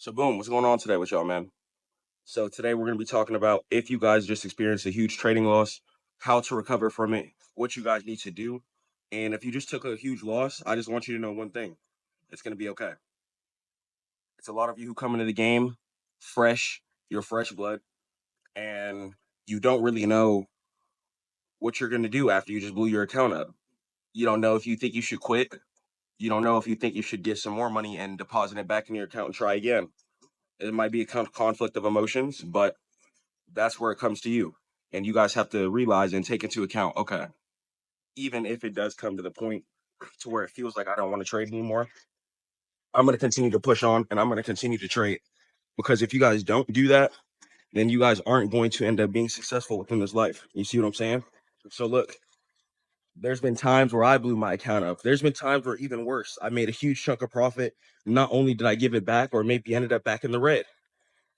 So boom, what's going on today with y'all, man? So today we're going to be talking about if you guys just experienced a huge trading loss, how to recover from it, what you guys need to do. And if you just took a huge loss, I just want you to know one thing. It's going to be okay. It's a lot of you who come into the game fresh, you're fresh blood, and you don't really know what you're going to do after you just blew your account up. You don't know if you think you should quit. You don't know if you think you should get some more money and deposit it back in your account and try again. It might be a conflict of emotions, but that's where it comes to you. And you guys have to realize and take into account, okay, even if it does come to the point to where it feels like I don't want to trade anymore, I'm going to continue to push on and I'm going to continue to trade. Because if you guys don't do that, then you guys aren't going to end up being successful within this life. You see what I'm saying? So look, there's been times where I blew my account up. There's been times where even worse, I made a huge chunk of profit. Not only did I give it back or maybe ended up back in the red.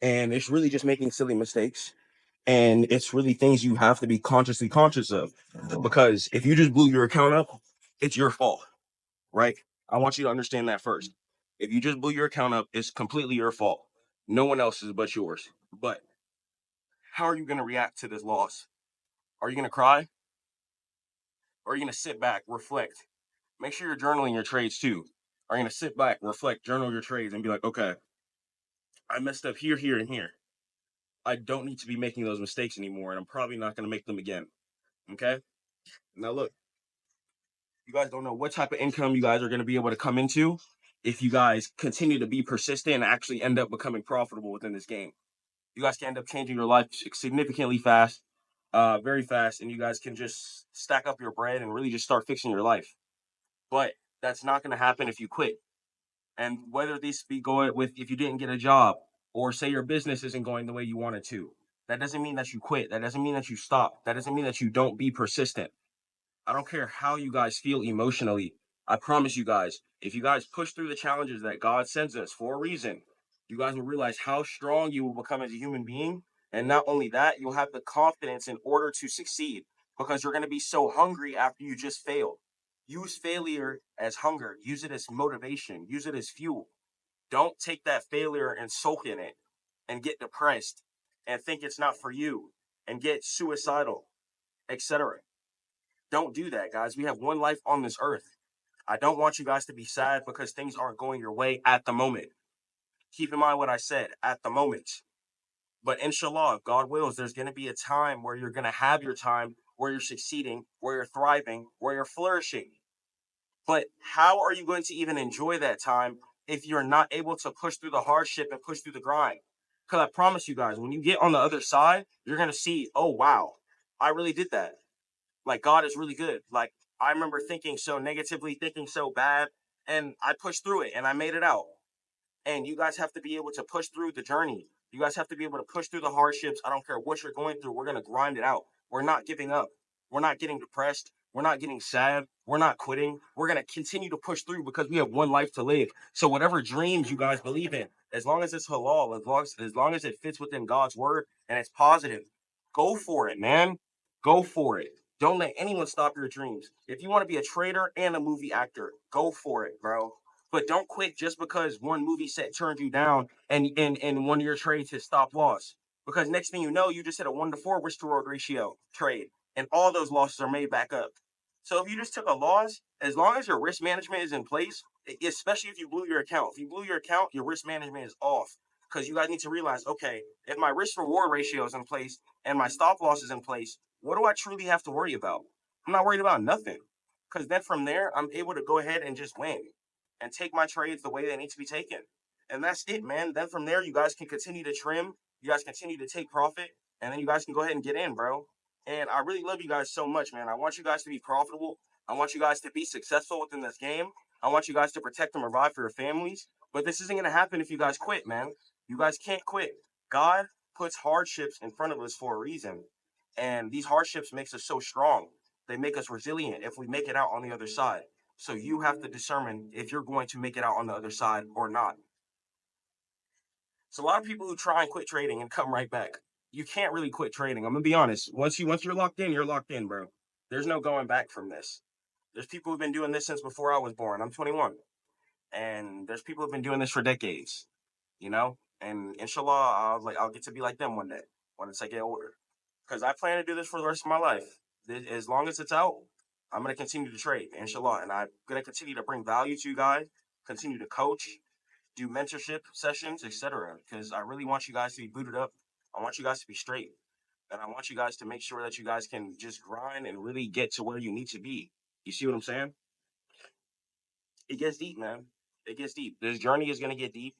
And it's really just making silly mistakes. And it's really things you have to be consciously conscious of, because if you just blew your account up, it's your fault, right? I want you to understand that first. If you just blew your account up, it's completely your fault. No one else's but yours. But how are you going to react to this loss? Are you going to cry? Or are you going to sit back, reflect? Make sure you're journaling your trades too. Are you going to sit back, reflect, journal your trades and be like, okay, I messed up here, here, and here. I don't need to be making those mistakes anymore, and I'm probably not going to make them again. Okay? Now, look, you guys don't know what type of income you guys are going to be able to come into if you guys continue to be persistent and actually end up becoming profitable within this game. You guys can end up changing your life significantly fast, very fast, and you guys can just stack up your bread and really just start fixing your life. But that's not going to happen if you quit. And whether this be going with if you didn't get a job or say your business isn't going the way you want it to, that doesn't mean that you quit. That doesn't mean that you stop. That doesn't mean that you don't be persistent. I don't care how you guys feel emotionally. I promise you guys, if you guys push through the challenges that God sends us for a reason, you guys will realize how strong you will become as a human being. And not only that, you'll have the confidence in order to succeed because you're going to be so hungry after you just failed. Use failure as hunger, use it as motivation, use it as fuel. Don't take that failure and soak in it and get depressed and think it's not for you and get suicidal, etc. Don't do that, guys. We have one life on this earth. I don't want you guys to be sad because things aren't going your way at the moment. Keep in mind what I said, at the moment. But inshallah, if God wills, there's going to be a time where you're going to have your time, where you're succeeding, where you're thriving, where you're flourishing. But how are you going to even enjoy that time if you're not able to push through the hardship and push through the grind? Because I promise you guys, when you get on the other side, you're going to see, oh, wow, I really did that. Like, God is really good. Like, I remember thinking so negatively, thinking so bad, and I pushed through it and I made it out. And you guys have to be able to push through the journey. You guys have to be able to push through the hardships. I don't care what you're going through. We're going to grind it out. We're not giving up. We're not getting depressed. We're not getting sad. We're not quitting. We're going to continue to push through because we have one life to live. So whatever dreams you guys believe in, as long as it's halal, as long as it fits within God's word and it's positive, go for it, man. Go for it. Don't let anyone stop your dreams. If you want to be a trader and a movie actor, go for it, bro. But don't quit just because one movie set turned you down and one of your trades hit stop loss. Because next thing you know, you just hit a 1-to-4 risk to reward ratio trade, and all those losses are made back up. So if you just took a loss, as long as your risk management is in place, especially if you blew your account, if you blew your account, your risk management is off. Because you guys need to realize, okay, if my risk reward ratio is in place and my stop loss is in place, what do I truly have to worry about? I'm not worried about nothing. Because then from there, I'm able to go ahead and just win and take my trades the way they need to be taken. And that's it, man. Then from there, you guys can continue to trim. You guys continue to take profit. And then you guys can go ahead and get in, bro. And I really love you guys so much, man. I want you guys to be profitable. I want you guys to be successful within this game. I want you guys to protect and provide for your families. But this isn't going to happen if you guys quit, man. You guys can't quit. God puts hardships in front of us for a reason. And these hardships makes us so strong. They make us resilient if we make it out on the other side. So you have to determine if you're going to make it out on the other side or not. So a lot of people who try and quit trading and come right back. You can't really quit trading. I'm gonna be honest. Once you're locked in, you're locked in, bro. There's no going back from this. There's people who've been doing this since before I was born. I'm 21. And there's people who've been doing this for decades. and inshallah, I'll get to be like them one day once I get older, because I plan to do this for the rest of my life. As long as it's out, I'm gonna continue to trade, inshallah, and I'm gonna continue to bring value to you guys, continue to coach, do mentorship sessions, etc. Because I really want you guys to be booted up. I want you guys to be straight, and I want you guys to make sure that you guys can just grind and really get to where you need to be. You see what I'm saying? It gets deep, man. It gets deep. This journey is gonna get deep.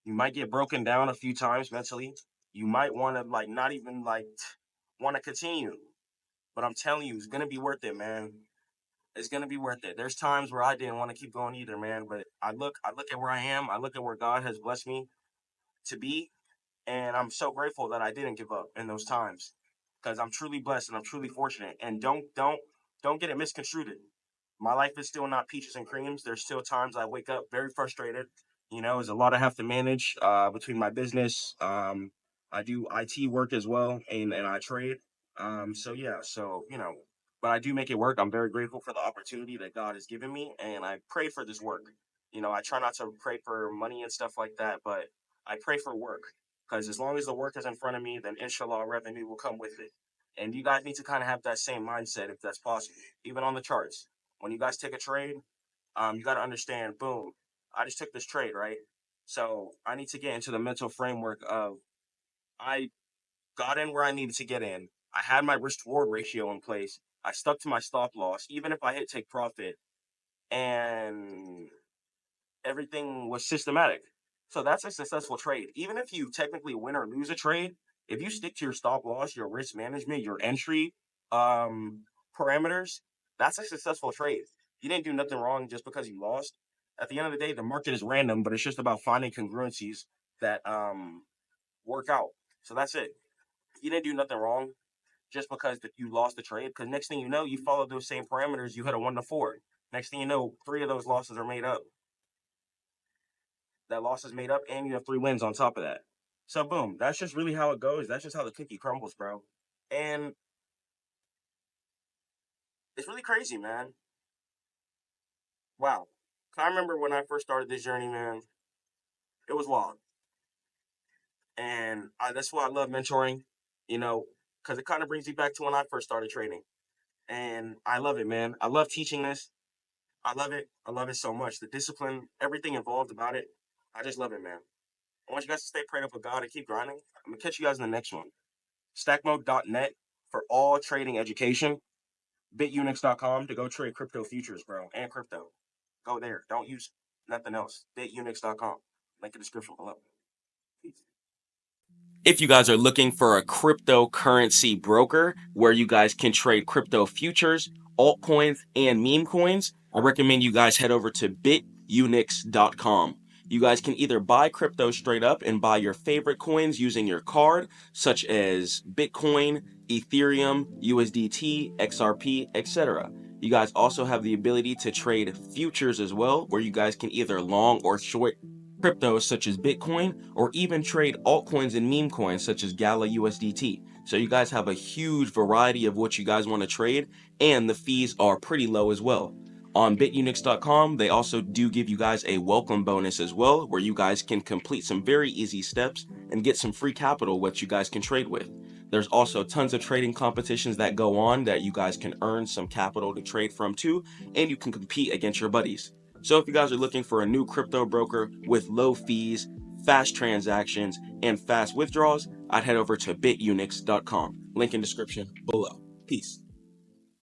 You might get broken down a few times mentally. You might want to like not even like want to continue. But I'm telling you, it's gonna be worth it, man. It's gonna be worth it. There's times where I didn't want to keep going either, man. But I look at where I am. I look at where God has blessed me to be, and I'm so grateful that I didn't give up in those times, because I'm truly blessed and I'm truly fortunate. And don't get it misconstrued. My life is still not peaches and creams. There's still times I wake up very frustrated. There's a lot I have to manage between my business. I do IT work as well, and I trade. So yeah, but I do make it work. I'm very grateful for the opportunity that God has given me, and I pray for this work. I try not to pray for money and stuff like that, but I pray for work, because as long as the work is in front of me, then inshallah revenue will come with it. And you guys need to kind of have that same mindset if that's possible, even on the charts. When you guys take a trade, you got to understand, boom, I just took this trade, right? So I need to get into the mental framework of I got in where I needed to get in. I had my risk reward ratio in place. I stuck to my stop loss, even if I hit take profit, and everything was systematic. So that's a successful trade. Even if you technically win or lose a trade, if you stick to your stop loss, your risk management, your entry parameters, that's a successful trade. You didn't do nothing wrong just because you lost. At the end of the day, the market is random, but it's just about finding congruencies that work out. So that's it. You didn't do nothing wrong just because that you lost the trade. Because next thing you know, you follow those same parameters. You hit a 1 to 4. Next thing you know, 3 of those losses are made up. That loss is made up, and you have 3 wins on top of that. So boom, that's just really how it goes. That's just how the cookie crumbles, bro. And it's really crazy, man. Wow. I remember when I first started this journey, man. It was wild, and that's why I love mentoring. You know, because it kind of brings me back to when I first started trading, and I love it, man. I love teaching this. I love it. I love it so much. The discipline, everything involved about it. I just love it, man. I want you guys to stay prayed up with God and keep grinding. I'm gonna catch you guys in the next one. Stackmode.net for all trading education. Bitunix.com to go trade crypto futures, bro, and crypto. Go there. Don't use nothing else. Bitunix.com. Link in the description below. Peace. If you guys are looking for a cryptocurrency broker where you guys can trade crypto futures, altcoins, and meme coins, I recommend you guys head over to bitunix.com. You guys can either buy crypto straight up and buy your favorite coins using your card, such as Bitcoin, Ethereum, USDT, XRP, etc. You guys also have the ability to trade futures as well, where you guys can either long or short cryptos such as Bitcoin, or even trade altcoins and meme coins such as Gala USDT. So you guys have a huge variety of what you guys want to trade, and the fees are pretty low as well. On bitunix.com, they also do give you guys a welcome bonus as well, where you guys can complete some very easy steps and get some free capital which you guys can trade with. There's also tons of trading competitions that go on that you guys can earn some capital to trade from too, and you can compete against your buddies. So if you guys are looking for a new crypto broker with low fees, fast transactions, and fast withdrawals, I'd head over to bitunix.com. Link in description below. Peace.